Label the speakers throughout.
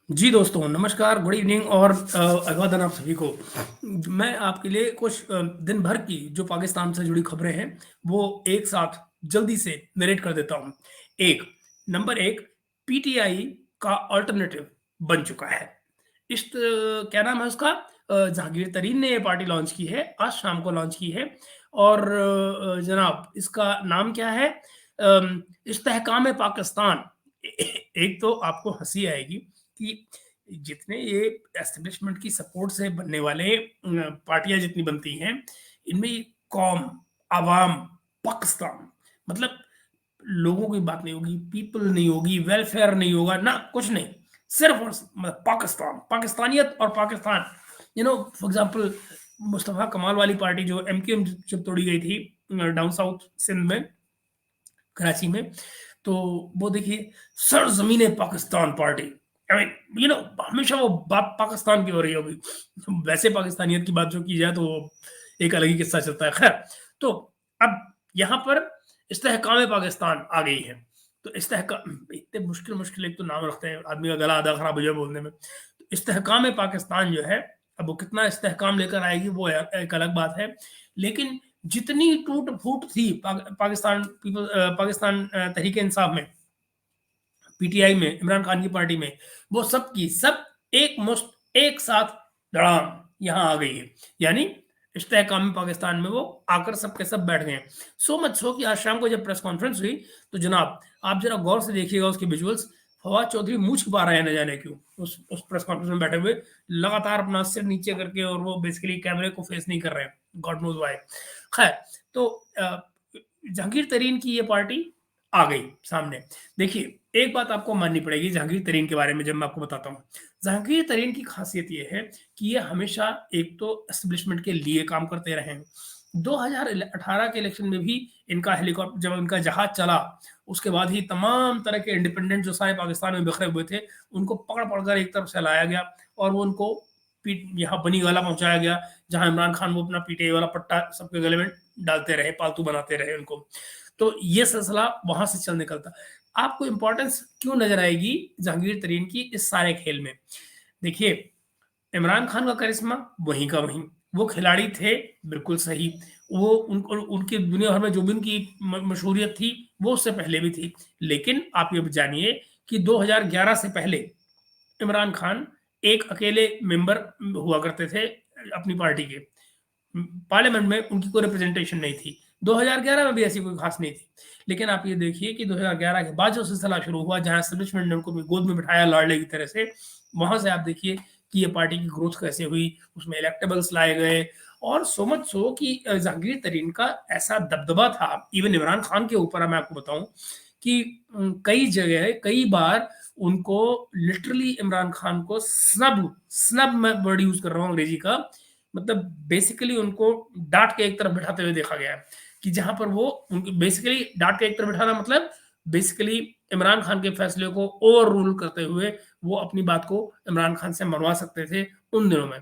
Speaker 1: जी दोस्तों, नमस्कार, good evening और अभिवादन आप सभी को। मैं आपके लिए कुछ दिन भर की जो पाकिस्तान से जुड़ी खबरें हैं, वो एक साथ जल्दी से नरेट कर देता हूँ। नंबर 1 पीटीआई का अल्टरनेटिव बन चुका है। क्या नाम है उसका? जहांगीर तरीन ने ये पार्टी लॉन्च की है, आज शाम को लॉन्च की है और जनाब इसका नाम क्या है? इस्तेहकाम-ए-पाकिस्तान। एक तो आपको हँसी आएगी कि जितने ये एस्टेब्लिशमेंट की सपोर्ट से बनने वाले पार्टियां जितनी बनती हैं, इनमें कौम, आवाम, पाकिस्तान, मतलब लोगों की बात नहीं होगी, पीपल नहीं होगी, वेलफेयर नहीं होगा, ना कुछ नहीं। सिर्फ और मतलब पाकिस्तान, पाकिस्तानियत और पाकिस्तान। फॉर एग्जांपल मुस्तफा कमाल वाली पार्टी जो एमक्यूएम जब तोड़ी गई थी डाउन साउथ सिंध में, कराची में, तो वो देखिए, सरजमीन पाकिस्तान पार्टी। आई मीन, हमेशा वो बात पाकिस्तान की हो रही होगी। वैसे पाकिस्तानियत की बात जो की जाए तो वो एक अलग ही किस्सा चलता है। खैर, तो अब यहाँ पर इस्तेहकाम पाकिस्तान आ गई है। तो इस्तेहकाम, इतने मुश्किल मुश्किल एक तो नाम रखते हैं, आदमी का गला आधा खराब हो जाए बोलने में। तो इस्तेहकाम पाकिस्तान जो है, अब वो कितना इस्तेहकाम लेकर आएगी वो एक अलग बात है। लेकिन जितनी टूट फूट थी पाकिस्तान तहरीक इंसाफ में, पीटीआई में, इमरान खान की पार्टी में, वो सब की सब एक मुश्त एक साथ धड़ाम यहाँ आ गई है। यानी इस्तेहकाम पाकिस्तान में वो आकर सबके सब बैठ गए हैं। सो मच सो कि आज शाम को जब प्रेस कॉन्फ्रेंस हुई, तो जनाब आप जरा गौर से देखिएगा उसके विजुअल्स। फवाद चौधरी मुंह छिपा रहे हैं न जाने क्यों उस प्रेस कॉन्फ्रेंस में बैठे हुए, लगातार अपना सिर नीचे करके, और वो बेसिकली कैमरे को फेस नहीं कर रहे हैं, गॉड नोज व्हाई। खैर, तो जहांगीर तरीन की ये पार्टी आ गई सामने। देखिए, एक बात आपको माननी पड़ेगी जहांगीर तरीन के बारे में जब मैं आपको बताता हूँ। जहांगीर तरीन की खासियत ये है कि ये हमेशा एक तो एस्टेब्लिशमेंट के लिए काम करते रहे हैं। 2018 के इलेक्शन में भी इनका हेलीकॉप्टर, जब इनका जहाज चला, उसके बाद ही तमाम तरह के इंडिपेंडेंट जो सारे पाकिस्तान में बिखरे हुए थे, उनको पकड़-पकड़ कर एक तरफ से लाया गया और वो उनको यहाँ बनी गाला पहुँचाया गया, जहाँ इमरान खान वो अपना पीटीआई वाला पट्टा सबके गले में डालते रहे, पालतू बनाते रहे उनको। तो ये सिलसिला वहाँ से चल निकलता। आपको इम्पोर्टेंस क्यों नज़र आएगी जहांगीर तरीन की इस सारे खेल में? देखिए, इमरान खान का करिश्मा वहीं का वहीं, वो खिलाड़ी थे, बिल्कुल सही। वो उनको उनकी दुनिया भर में जो भी उनकी मशहूरियत थी, वो उससे पहले भी थी। लेकिन आप ये जानिए कि 2011 से पहले इमरान खान एक अकेले मेंबर हुआ करते थे अपनी पार्टी के। पार्लियामेंट में उनकी कोई रिप्रेजेंटेशन नहीं थी। 2011 में भी ऐसी कोई खास नहीं थी। लेकिन आप ये देखिए कि 2011 के बाद जो सिलसिला शुरू हुआ, जहाँ एस्टेब्लिशमेंट ने उनको भी गोद में बिठाया लाडले की तरह से, वहाँ से आप देखिए कि ये पार्टी की ग्रोथ कैसे हुई, उसमें इलेक्टेबल्स लाए गए, और सो मच सो कि जहांगीर तरीन का ऐसा दबदबा था, इवन इमरान खान के ऊपर, मैं आपको बताऊँ कि कई जगह, कई बार उनको लिटरली इमरान खान को स्नब स्नब मैं वर्ड यूज़ कर रहा हूँ अंग्रेजी का, मतलब बेसिकली उनको डाँट के एक तरफ बिठाते हुए देखा गया है, कि जहाँ पर वो उनको बेसिकली डाँट के एक तरफ बिठाना, मतलब बेसिकली इमरान खान के फैसले को ओवर रूल करते हुए वो अपनी बात को इमरान खान से मनवा सकते थे उन दिनों में।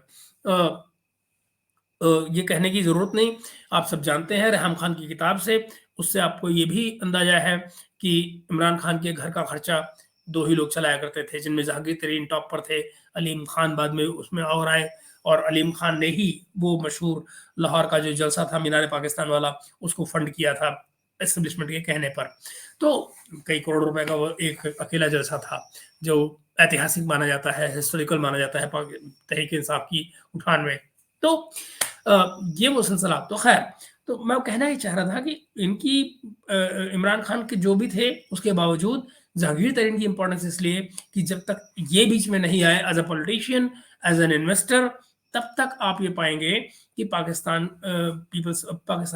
Speaker 1: ये कहने की ज़रूरत नहीं, आप सब जानते हैं रेहम खान की किताब से, उससे आपको ये भी अंदाज़ा है कि इमरान खान के घर का खर्चा 2 ही लोग चलाया करते थे, जिनमें जहांगीर तरीन टॉप पर थे, अलीम खान बाद में उसमें और आए, और अलीम खान ने ही वो मशहूर लाहौर का जो जलसा था मीनार-ए-पाकिस्तान वाला, उसको फंड किया था एस्टेब्लिशमेंट के कहने पर। तो कई करोड़ रुपए का वो एक अकेला जलसा था, जो ऐतिहासिक माना जाता है, हिस्टोरिकल माना जाता है तहरीक-ए-इंसाफ की उठान में। तो ये वो सिलसिला तो खैर, तो मैं कहना ये चाह रहा था कि इनकी इमरान खान के जो भी थे, उसके बावजूद जहांगीर तरीन की इंपॉर्टेंस इसलिए कि जब तक ये बीच में नहीं आए as a politician, as an investor, तब तक आप ये पाएंगे कि पाकिस्तान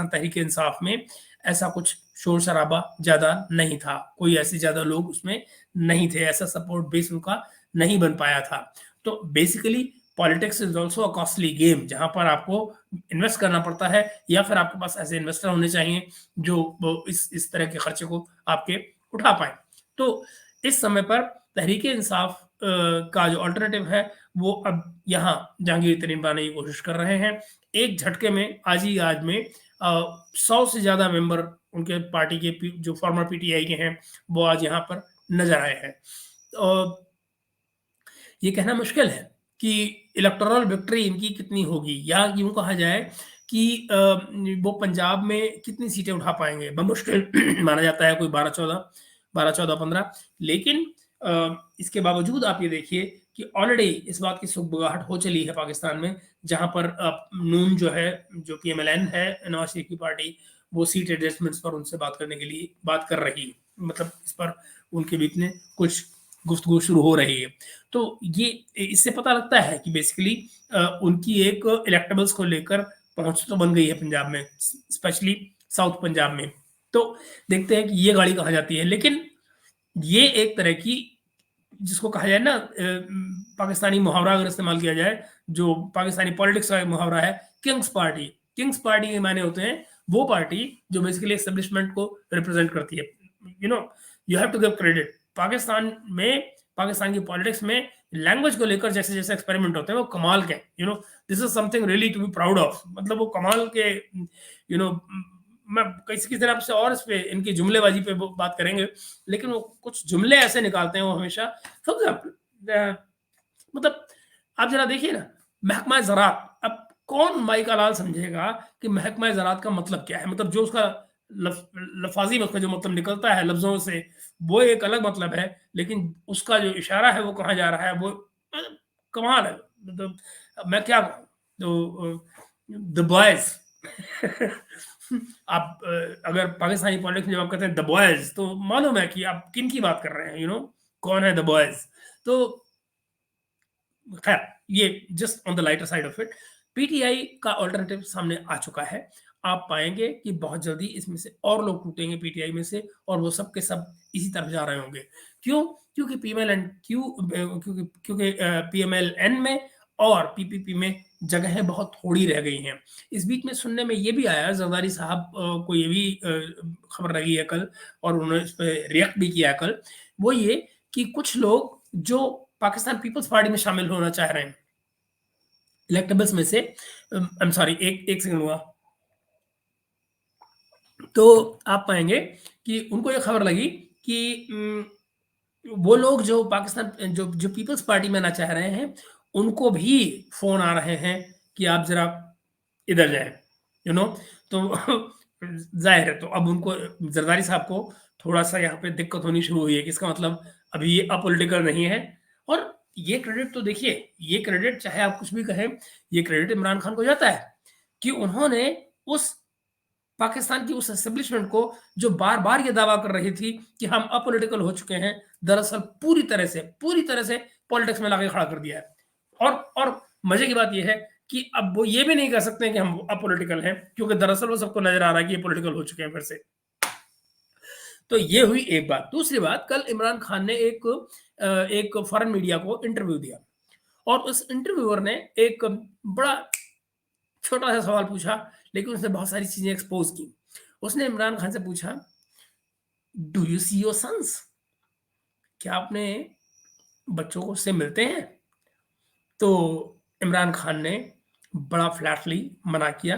Speaker 1: तहरीक इंसाफ में ऐसा कुछ शोर शराबा ज़्यादा नहीं था, कोई ऐसे ज़्यादा लोग उसमें नहीं थे, ऐसा सपोर्ट बेस उनका नहीं बन पाया था। तो basically politics is also a costly game, जहां पर आपको इन्वेस्ट करना पड़ता है, या फिर आपके पास ऐसे इन्वेस्टर होने चाहिए जो वो इस तरह के खर्चे को आपके उठा पाए। तो इस समय पर तहरीक इंसाफ का जो अल्टरनेटिव है, वो अब यहाँ जहांगीर तरीन बनाने की कोशिश कर रहे हैं। एक झटके में आज ही आज में 100 से ज़्यादा मेंबर उनके पार्टी के जो फॉर्मर पीटीआई के हैं, वो आज यहाँ पर नजर आए हैं। ये कहना मुश्किल है कि इलेक्टोरल विक्ट्री इनकी कितनी होगी, या यूँ कहा जाए कि वो पंजाब में कितनी सीटें उठा पाएँगे। बमुश्किल माना जाता है कोई 12-14, लेकिन इसके बावजूद आप ये देखिए कि ऑलरेडी इस बात की सुगबुगाहट हो चली है पाकिस्तान में, जहाँ पर नून जो है, जो पीएमएलएन है, नवाज शरीफ की पार्टी, वो सीट एडजस्टमेंट्स पर उनसे बात करने के लिए बात कर रही है। मतलब इस पर उनके बीच में कुछ गुफ्तगू शुरू हो रही है। तो ये इससे पता लगता है कि बेसिकली उनकी एक इलेक्टेबल्स को लेकर पहुंच तो बन गई है पंजाब में, स्पेशली साउथ पंजाब में। तो देखते हैं कि ये गाड़ी कहाँ जाती है। लेकिन ये एक तरह की, जिसको कहा जाए ना, पाकिस्तानी मुहावरा अगर इस्तेमाल किया जाए, जो पाकिस्तानी पॉलिटिक्स का मुहावरा है, किंग्स पार्टी। किंग्स पार्टी के माने होते हैं वो पार्टी जो बेसिकली एस्टेब्लिशमेंट को रिप्रेजेंट करती है। You know, you have to give credit. Pakistan की पॉलिटिक्स में लैंग्वेज को लेकर जैसे जैसे एक्सपेरिमेंट होते हैं वो कमाल के, this is something really to be proud of. मतलब वो कमाल के, मैं किसी किसी तरह से और इस पे इनकी जुमलेबाजी पे बात करेंगे, लेकिन वो कुछ जुमले ऐसे निकालते हैं वो हमेशा। फॉर एग्जाम्पल, मतलब आप जरा देखिए ना, महकमा ज़राअत। अब कौन माई का लाल समझेगा कि महकमा ज़राअत का मतलब क्या है? मतलब जो उसका लफाजी में जो मतलब निकलता है लफ्जों से, वो एक अलग मतलब है, लेकिन उसका जो इशारा है वो कहाँ जा रहा है, वो कमाल है। मतलब मैं क्या कहूँ, तो द बॉयज आप अगर पाकिस्तानी पॉलिटिक्स में जब आप कहते हैं द बॉयज, तो मालूम है कि आप किन की बात कर रहे हैं, कौन है द बॉयज। तो खैर, ये just on the lighter side of it, PTI का ऑल्टरनेटिव सामने आ चुका है। आप पाएंगे कि बहुत जल्दी इसमें से और लोग टूटेंगे पीटीआई में से, और वो सब के सब इसी तरफ जा रहे होंगे। क्यों? क्योंकि पीएमएलएन में और पीपीपी में जगहें बहुत थोड़ी रह गई हैं। इस बीच में सुनने में ये भी आया, जरदारी साहब को ये भी खबर लगी है कल, और उन्होंने इस पर रिएक्ट भी किया कल। वो ये कि कुछ लोग जो पाकिस्तान पीपल्स पार्टी में शामिल होना चाह रहे हैं, इलेक्टेबल्स में से, आई एम सॉरी, एक सेकंड हुआ, तो आप पाएंगे कि उनको ये खबर लगी कि वो लोग जो पाकिस्तान जो पीपल्स पार्टी में आना चाह रहे हैं, उनको भी फोन आ रहे हैं कि आप जरा इधर जाएं, यू नो। तो जाहिर है, तो अब उनको, जरदारी साहब को थोड़ा सा यहाँ पे दिक्कत होनी शुरू हुई है कि इसका मतलब अभी ये अपोलिटिकल नहीं है। और ये क्रेडिट तो देखिए, ये क्रेडिट चाहे आप कुछ भी कहें, ये क्रेडिट इमरान खान को जाता है कि उन्होंने उस पाकिस्तान की उस एस्टेब्लिशमेंट को, जो बार बार ये दावा कर रही थी कि हम अपोलिटिकल हो चुके हैं, दरअसल पूरी तरह से पॉलिटिक्स में लाके खड़ा कर दिया है। और मजे की बात यह है कि अब वो ये भी नहीं कह सकते हैं कि हम अपोलिटिकल हैं, क्योंकि दरअसल वो सबको नजर आ रहा है कि ये पॉलिटिकल हो चुके हैं फिर से। तो ये हुई एक बात। दूसरी बात, कल इमरान खान ने एक फॉरेन मीडिया को इंटरव्यू दिया, और उस इंटरव्यूअर ने एक बड़ा छोटा सा सवाल पूछा, लेकिन उसने बहुत सारी चीजें एक्सपोज की। उसने इमरान खान से पूछा, do you see your sons? क्या अपने बच्चों को से मिलते हैं? तो इमरान खान ने बड़ा फ्लैटली मना किया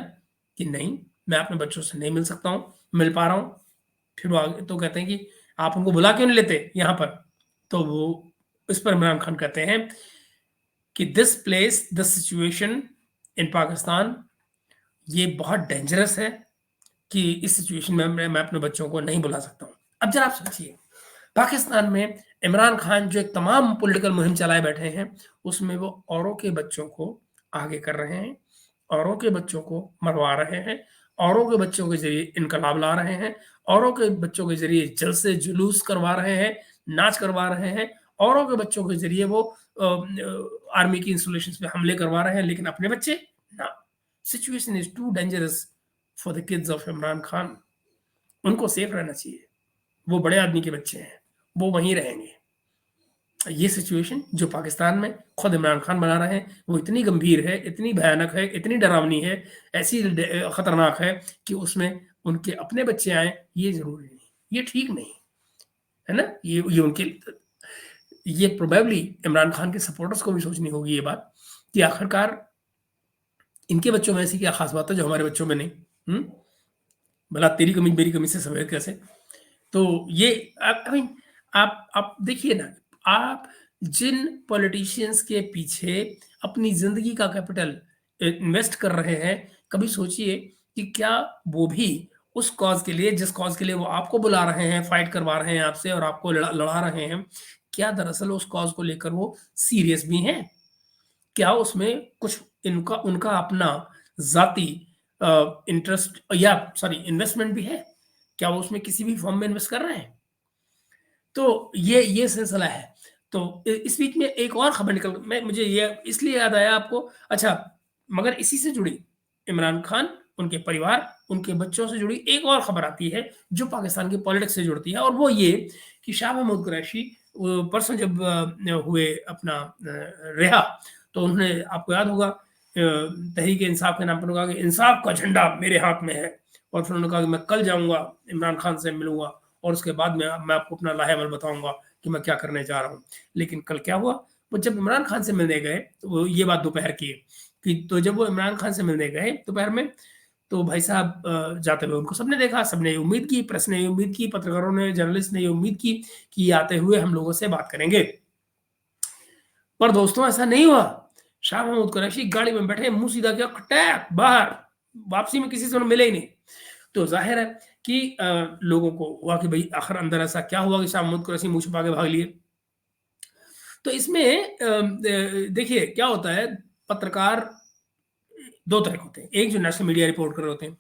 Speaker 1: कि नहीं, मैं अपने बच्चों से नहीं मिल सकता हूँ, मिल पा रहा हूँ। फिर वो आगे तो कहते हैं कि आप उनको बुला क्यों नहीं लेते यहाँ पर? तो वो इस पर इमरान खान कहते हैं कि this place, this situation in Pakistan, ये बहुत डेंजरस है कि इस सिचुएशन में मैं अपने बच्चों को नहीं बुला सकता हूँ। अब जरा आप सोचिए, पाकिस्तान में इमरान खान जो एक तमाम पॉलिटिकल मुहिम चलाए बैठे हैं, उसमें वो औरों के बच्चों को आगे कर रहे हैं, औरों के बच्चों को मरवा रहे हैं, औरों के बच्चों के जरिए इनकलाब ला रहे हैं, औरों के बच्चों के जरिए जलसे जुलूस करवा रहे हैं, नाच करवा रहे हैं, औरों के बच्चों के जरिए वो आर्मी की इंस्टॉलेशन पे हमले करवा रहे हैं, लेकिन अपने बच्चे ना। Situation is too dangerous for the kids of Imran Khan. उनको सेफ रहना चाहिए, वो बड़े आदमी के बच्चे हैं, वो वहीं रहेंगे। ये सिचुएशन जो पाकिस्तान में खुद इमरान खान बना रहे हैं, वो इतनी गंभीर है, इतनी भयानक है, इतनी डरावनी है, ऐसी खतरनाक है कि उसमें उनके अपने बच्चे आए, ये जरूरी नहीं, ये ठीक नहीं है ना। ये प्रोबेबली इमरान खान के सपोर्टर्स को भी सोचनी होगी ये बात कि आखिरकार इनके बच्चों में ऐसी क्या खास बात है जो हमारे बच्चों में नहीं। भला तेरी कमी मेरी कमी से सफेद कैसे? तो ये आई मीन, आप देखिए ना, आप जिन पॉलिटिशियंस के पीछे अपनी ज़िंदगी का कैपिटल इन्वेस्ट कर रहे हैं, कभी सोचिए कि क्या वो भी उस कॉज़ के लिए, जिस कॉज़ के लिए वो आपको बुला रहे हैं, फाइट करवा रहे हैं आपसे और आपको लड़ा रहे हैं, क्या दरअसल उस कॉज़ को लेकर वो सीरियस भी हैं? क्या उसमें कुछ इनका उनका अपना ज़ाती इंटरेस्ट या सॉरी इन्वेस्टमेंट भी है? क्या वो उसमें किसी भी फ़ॉर्म में इन्वेस्ट कर रहे हैं? तो ये सिलसिला है। तो इस बीच में एक और खबर निकल मैं मुझे ये इसलिए याद आया आपको अच्छा, मगर इसी से जुड़ी इमरान खान, उनके परिवार, उनके बच्चों से जुड़ी एक और खबर आती है, जो पाकिस्तान की पॉलिटिक्स से जुड़ती है और वो ये कि शाह महमूद कुरैशी परसों जब हुए अपना रिहा, तो उन्होंने आपको याद होगा तहरीक-ए-इंसाफ के नाम पर उन्होंने कहा कि इंसाफ का झंडा मेरे हाथ में है और फिर उन्होंने कहा कि मैं कल जाऊँगा इमरान खान से मिलूँगा और उसके बाद मैं आपको अपना लाहे-अमल बताऊँगा कि मैं क्या करने जा रहा हूँ। लेकिन कल क्या हुआ? वो जब इमरान खान से मिलने गए, तो वो ये बात दोपहर की है कि तो जब वो इमरान खान से मिलने गए दोपहर में, तो भाई साहब जाते हुए उनको सबने देखा, सबने ये उम्मीद की, प्रेस ने ये उम्मीद की, पत्रकारों ने, जर्नलिस्ट ने ये उम्मीद की कि ये आते हुए हम लोगों से बात करेंगे। पर दोस्तों ऐसा नहीं हुआ। शाह महमूद कुरैशी गाड़ी में बैठे, मुँह सीधा किया, खटैक बाहर, वापसी में किसी से उन्हें मिले ही नहीं। तो ज़ाहिर है कि लोगों को हुआ कि भई आखिर अंदर ऐसा क्या हुआ कि शाह महमूद कुरैशी मुँह छुपा के भाग लिए। तो इसमें देखिए क्या होता है, पत्रकार 2 तरह के होते हैं। एक जो नेशनल मीडिया रिपोर्ट कर रहे होते हैं।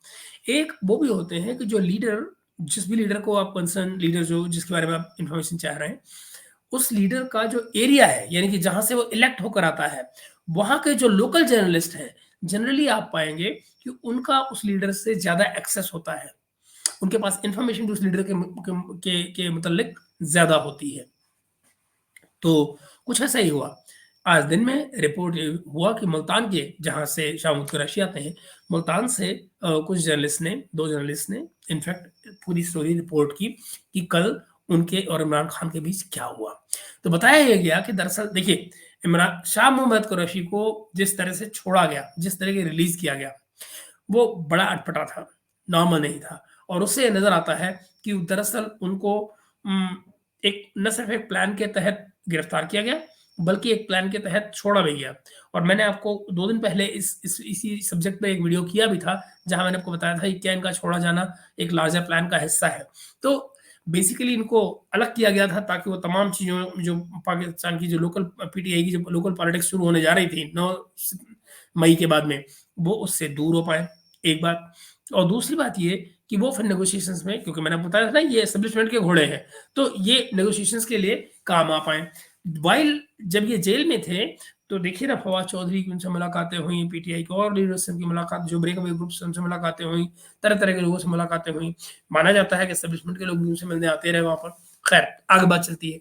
Speaker 1: एक वो भी होते हैं कि जो लीडर जिस भी लीडर को आप कंसर्न लीडर जो जिसके बारे में आप इन्फॉर्मेशन चाह रहे हैं, उस लीडर का जो एरिया है, यानी कि जहाँ से वो इलेक्ट होकर आता है, वहाँ के जो लोकल जर्नलिस्ट हैं, जनरली आप पाएँगे कि उनका उस लीडर से ज़्यादा एक्सेस होता है। उनके पास इन्फॉर्मेशन भी उस लीडर के मुतल्लिक ज़्यादा होती है। तो कुछ ऐसा ही हुआ। आज दिन में रिपोर्ट ये हुआ कि मुल्तान के जहाँ से शाह महमूद कुरैशी आते हैं, मुल्तान से कुछ जर्नलिस्ट ने 2 जर्नलिस्ट ने इनफैक्ट पूरी स्टोरी रिपोर्ट की कि कल उनके और इमरान खान के बीच क्या हुआ। तो बताया ये गया कि दरअसल देखिए, इमरान शाह महमूद कुरैशी को जिस तरह से छोड़ा गया, जिस तरह के रिलीज़ किया गया, वो बड़ा अटपटा था, नॉर्मल नहीं था और उससे ये नज़र आता है कि दरअसल उनको एक न सिर्फ़ एक प्लान के तहत गिरफ्तार किया गया, बल्कि एक प्लान के तहत छोड़ा भी गया और मैंने आपको 2 दिन पहले इसी सब्जेक्ट पे एक वीडियो किया भी था, जहाँ मैंने आपको बताया था कि क्या इनका छोड़ा जाना एक लार्जर प्लान का हिस्सा है। तो बेसिकली इनको अलग किया गया था ताकि वो तमाम चीज़ों जो पाकिस्तान की जो लोकल पीटीआई की जो लोकल पॉलिटिक्स शुरू होने जा रही थी 9 स मई के बाद में, वो उससे दूर हो पाएँ, एक बात। और दूसरी बात ये कि वो फिर नेगोशिएशंस में क्योंकि मैंने आपको बताया था ना ये एस्टेब्लिशमेंट के घोड़े हैं, तो ये नेगोशिएशंस के लिए काम आ पाएँ। व्हाइल जब ये जेल में थे, तो देखिए ना फवाद चौधरी की उनसे मुलाकातें हुई, पीटीआई के और लीडर्स से उनकी मुलाकात जो ब्रेकअवे ग्रुप से उनसे मुलाकातें हुई, तरह-तरह के लोगों से मुलाकातें हुई। माना जाता है कि एस्टेब्लिशमेंट के लोग भी उनसे मिलने आते रहे वहाँ पर। खैर, आगे बात चलती है।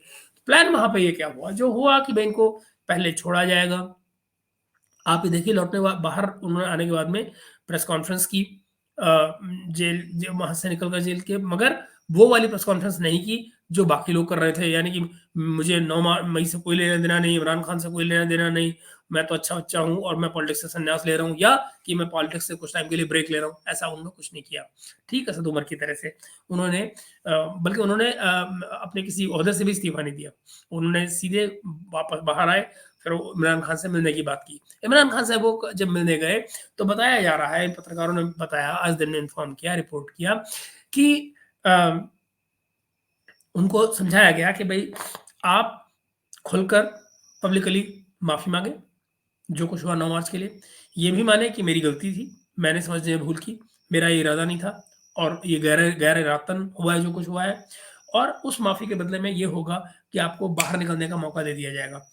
Speaker 1: प्लान वहाँ पे ये क्या हुआ, जो हुआ कि भई इनको पहले छोड़ा जाएगा आप ये देखिए लौटने बाहर उन्होंने आने के बाद में प्रेस कॉन्फ्रेंस की जेल वहाँ से निकलकर जेल के मगर वो वाली प्रेस कॉन्फ्रेंस नहीं की जो बाकी लोग कर रहे थे। यानी कि मुझे 9 मई से कोई लेना-देना नहीं, इमरान खान से कोई लेना-देना नहीं, मैं तो अच्छा बच्चा हूँ और मैं पॉलिटिक्स से संन्यास ले रहा हूँ या कि मैं पॉलिटिक्स से कुछ टाइम के लिए ब्रेक ले रहा हूँ, ऐसा उन्होंने कुछ नहीं किया। ठीक है, सद उमर की तरह से उन्होंने बल्कि उन्होंने अपने किसी ओहदे से भी इस्तीफ़ा नहीं दिया। उन्होंने सीधे वापस बाहर आए फिर वो इमरान खान से मिलने की बात की। इमरान खान से वो जब मिलने गए, तो बताया जा रहा है, इन पत्रकारों ने बताया, आज दिन ने इन्फॉर्म किया, रिपोर्ट किया कि अ, उनको समझाया गया कि भई आप खुलकर पब्लिकली माफ़ी माँगे, जो कुछ हुआ 9 मार्च के लिए। ये भी माने कि मेरी गलती थी, मैंने समझने में भूल की, मेरा ये इरादा नहीं था और ये गैर गैर इरादतन हुआ है जो कुछ हुआ है और उस माफ़ी के बदले में ये होगा कि आपको बाहर निकलने का मौका दे दिया जाएगा।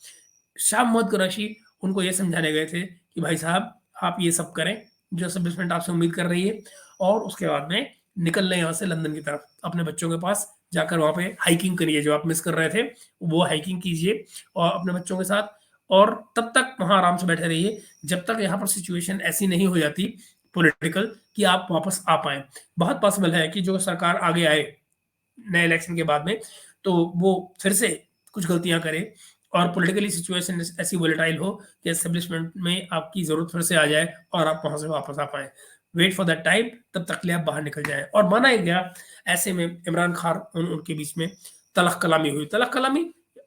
Speaker 1: शाह मोहम्मद कुरैशी उनको ये समझाने गए थे कि भाई साहब आप ये सब करें, जो एस्टेब्लिशमेंट आपसे उम्मीद कर रही है और उसके बाद में निकल लें यहाँ से लंदन की तरफ, अपने बच्चों के पास जाकर वहाँ पे हाइकिंग करिए जो आप मिस कर रहे थे, वो हाइकिंग कीजिए और अपने बच्चों के साथ और तब तक वहाँ आराम से बैठे रहिए, जब तक यहाँ पर सिचुएशन ऐसी नहीं हो जाती पॉलिटिकल कि आप वापस आ पाएँ। बहुत पॉसिबल है कि जो सरकार आगे आए नए इलेक्शन के बाद में, तो वो फिर से कुछ गलतियाँ करे और पॉलिटिकली सिचुएशन ऐसी वोलेटाइल हो कि एस्टेब्लिशमेंट में आपकी ज़रूरत फिर से आ जाए और आप वहाँ से वापस आ पाएँ। वेट फॉर दैट टाइम तब तक के लिए आप बाहर निकल जाएँ और माना ही गया ऐसे में इमरान खान उनके बीच में तलख़ कलामी हुई। तलख़ कलामी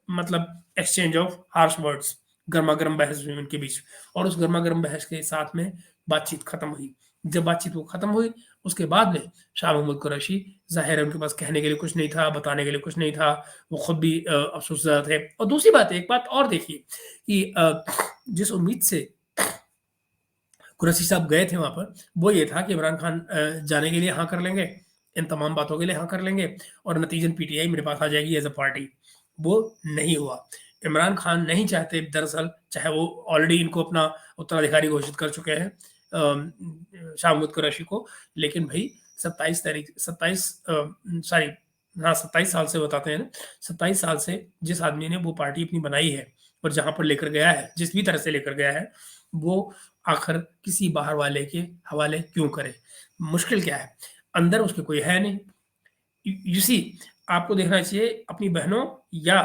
Speaker 1: मतलब एक्सचेंज ऑफ हार्श वर्ड्स, गर्मा गर्म बहस हुई उनके बीच, और उस गर्मा गर्म बहस के साथ में बातचीत खत्म हुई। जब बातचीत वो खत्म हुई, उसके बाद में शाह महमूद कुरैशी, ज़ाहिर है उनके पास कहने के लिए कुछ नहीं था, बताने के लिए कुछ नहीं था, वो खुद भी अफसोसज़दा थे। और दूसरी बात, एक बात और देखिए कि जिस उम्मीद से कुरैशी साहब गए थे वहाँ पर, वो ये था कि इमरान खान जाने के लिए हाँ कर लेंगे, इन तमाम बातों के लिए हाँ कर लेंगे, और नतीजन पीटीआई मेरे पास आ जाएगी एज़ अ पार्टी। वो नहीं हुआ। इमरान खान नहीं चाहते दरअसल, चाहे वो ऑलरेडी इनको अपना उत्तराधिकारी घोषित कर चुके हैं शाह महमूद कुरैशी को, लेकिन भई 27 तारीख 27 सॉरी हाँ, 27 साल से बताते हैं ना, 27 साल से जिस आदमी ने वो पार्टी अपनी बनाई है और जहाँ पर लेकर गया है, जिस भी तरह से लेकर गया है, वो आखिर किसी बाहर वाले के हवाले क्यों करे? मुश्किल क्या है? अंदर उसके कोई है नहीं। यू सी, आपको देखना चाहिए अपनी बहनों या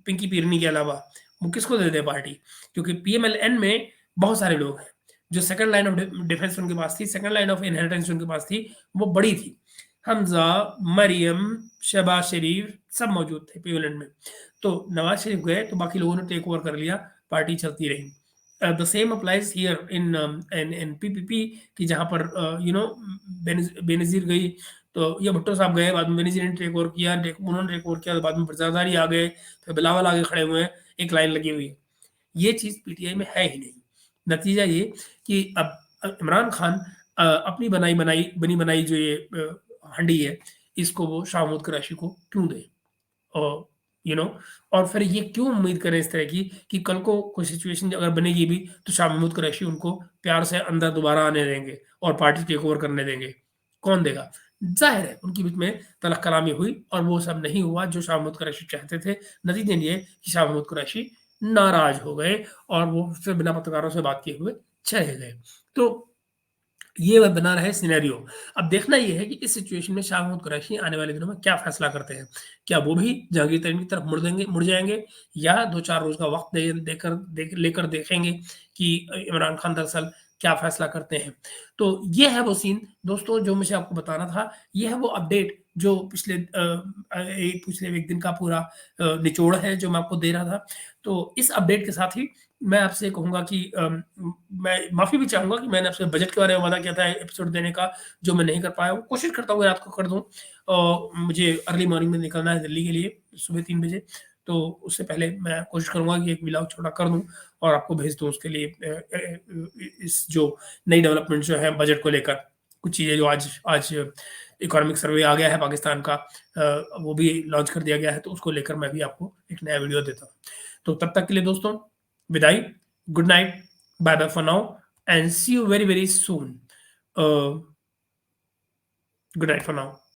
Speaker 1: पिंकी पिरनी के अलावा वो किसको दे दे पार्टी, क्योंकि पीएमएलएन में बहुत सारे लोग हैं। जो सेकंड लाइन ऑफ डिफेंस उनके पास थी, सेकंड लाइन ऑफ इनहेरिटेंस उनके पास थी, वो बड़ी थी। हमजा, मरियम, शहबाज शरीफ सब मौजूद थे पीएमएलएन में। तो नवाज शरीफ गए तो बाकी लोगों ने टेक ओवर कर लिया, पार्टी चलती रही। The same applies here in PPP, कि जहाँ पर बेनज़ीर गई तो ये भुट्टो साहब गए, बाद में बेनज़ीर ने टेक ओवर किया, उन्होंने टेक ओवर किया, तो बाद में जरदारी आ गए, फिर बिलावल आगे खड़े हुए हैं, एक लाइन लगी हुई है। ये चीज़ पीटीआई में है ही नहीं। नतीजा ये कि अब इमरान खान अपनी बनी बनाई जो ये हंडी है, इसको वो शाह महमूद कुरैशी को क्यों दे? और यू नो और फिर ये क्यों उम्मीद करें इस तरह की कि कल को कोई सिचुएशन अगर बनेगी भी, तो शाह महमूद कुरैशी उनको प्यार से अंदर दोबारा आने देंगे और पार्टी टेक ओवर करने देंगे? कौन देगा? ज़ाहिर है उनके बीच में तलख़ कलामी हुई और वो सब नहीं हुआ जो शाह महमूद कुरैशी चाहते थे। नतीजतन ये कि शाह महमूद कुरैशी नाराज़ हो गए और वो फिर बिना पत्रकारों से बात किए हुए चले गए। तो ये वह बना रहे सिनेरियो। अब देखना ये है कि इस सिचुएशन में शाह महमूद कुरैशी आने वाले दिनों में क्या फैसला करते हैं। क्या वो भी जहांगीर तरीन की तरफ मुड़ जाएँगे, या 2-4 रोज़ का वक़्त लेकर देखेंगे कि इमरान खान दरअसल क्या फैसला करते हैं। तो ये है वो सीन दोस्तों जो मुझे आपको बताना था। ये है वो अपडेट जो पिछले 1 दिन का पूरा निचोड़ है जो मैं आपको दे रहा था। तो इस अपडेट के साथ ही मैं आपसे कहूँगा कि मैं माफ़ी भी चाहूँगा कि मैंने आपसे बजट के बारे में वादा किया था एपिसोड देने का, जो मैं नहीं कर पाया हूँ। कोशिश करता हूँ रात को कर दूँ। मुझे अर्ली मॉर्निंग में निकलना है दिल्ली के लिए, सुबह 3 बजे, तो उससे पहले मैं कोशिश करूँगा कि एक व्लॉग छोटा कर दूँ और आपको भेज दूँ उसके लिए इस जो नई डेवलपमेंट जो है बजट को लेकर, कुछ चीज़ें जो आज आज इकोनॉमिक सर्वे आ गया है पाकिस्तान का, वो भी लॉन्च कर दिया गया है, तो उसको लेकर मैं भी आपको एक नया वीडियो देता हूँ। तो तब तक के लिए दोस्तों विदाई, good night, bye bye for now and see you very very soon. Good night for now.